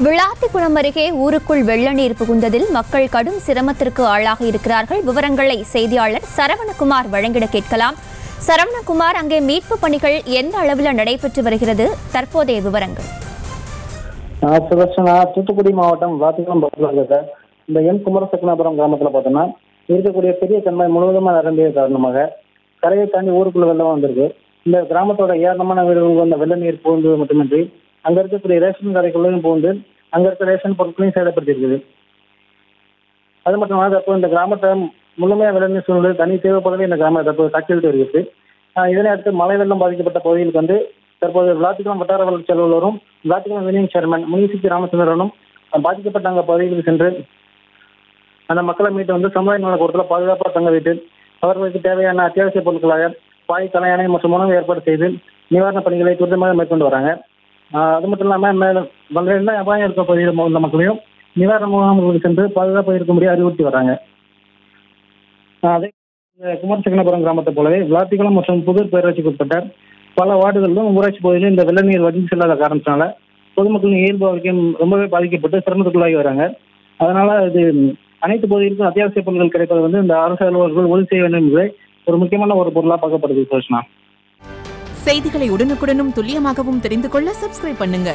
விளாத்திக்குளம் அருகே ஊருக்குள் வெள்ள நீர் புகுந்ததில் மக்கள் கடும் சிரமத்திற்கு ஆளாக இருக்கிறார்கள். விவரங்களை செய்தியாளர் சரவணகுமார் வழங்கிட கேட்கலாம். சரவணகுமார், அங்கே மீட்பு பணிகள் எந்த அளவில் நடைபெற்று வருகிறது? தற்போதைய விவரங்கள். சுதர்ஷனா, தூத்துக்குடி மாவட்டம் விளாத்திக்குளம் பகுதியில் இந்த எம் குமரசக்கனாபுரம் கிராமத்தில் பார்த்தோம்னா இருக்கக்கூடிய பெரிய கண்மாய் முழுவதுமாக நிரம்பிய காரணமாக கரையை தாண்டி ஊருக்குள்ள வெள்ளம் வந்திருக்கு. இந்த கிராமத்தோட ஏராளமான வீடுகளுக்கு அந்த வெள்ள நீர் புகுந்தது மட்டுமின்றி அங்க இருக்கக்கூடிய ரேஷன் கடைக்குள்ளையும் புகுந்து அங்க இருக்க ரேஷன் பொருட்களையும் சேதப்படுத்தியிருக்குது. அது மட்டும் இல்லாமல் தற்போது இந்த கிராமத்தை முழுமையாக வெள்ள நீர் சூழ்நிலை தனி தேவைப்படவே இந்த கிராமத்தை தற்போது தாக்கிவிட்டு வருகிறது. இதனை அடுத்து மழை வெள்ளம் பாதிக்கப்பட்ட பகுதிகளுக்கு தற்போது விளாத்திக்குளம் வட்டார வளர்ச்சி அலுவலரும் விளாத்திக்குளம் யூனியன் சேர்மன் முனிசிபி ராமச்சந்திரனும் பாதிக்கப்பட்ட அங்க பகுதிகளுக்கு சென்று அந்த மக்களை மீட்டு சமுதாய நலக்கூடத்தில் பாதுகாப்பாக தங்க வைத்து அவர்களுக்கு தேவையான அத்தியாவசிய பொருட்களாக பாய், தலையானை மற்றும் உணவு ஏற்பாடு செய்து நிவாரணப் பணிகளை துரிதமாக மேற்கொண்டு வராங்க. அது மட்டும் இல்லாமல் வெள்ள அபாயம் இருக்க பகுதியில் உள்ள மக்களையும் நிவாரண முகாம்களுக்கு சென்று பாதுகாப்பாக இருக்கும்படி அறிவுறுத்தி வராங்க. அதே குமரசக்கனாபுரம் கிராமத்தை போலவே விளாத்திக்குளம் மற்றும் புதூர் பேரூராட்சிக்கு உட்பட்ட பல வார்டுகளிலும் ஊராட்சி பகுதியிலும் இந்த வெள்ள நீர் வடிந்து செல்லாத காரணத்தினால பொதுமக்களின் இயல்பு வாழ்க்கையும் ரொம்பவே பாதிக்கப்பட்டு சிரமத்துக்குள்ளாகி வராங்க. அதனால இது அனைத்து பகுதிகளுக்கும் அத்தியாவசிய பொருட்கள் கிடைப்பது இந்த அரசு அலுவலர்கள் உறுதி செய்ய வேண்டும் என்பதை ஒரு முக்கியமான ஒரு பொருளாக பார்க்கப்படுது. செய்திகளை உடனுக்குடனும் துல்லியமாகவும் தெரிந்து கொள்ள சப்ஸ்கிரைப் பண்ணுங்க.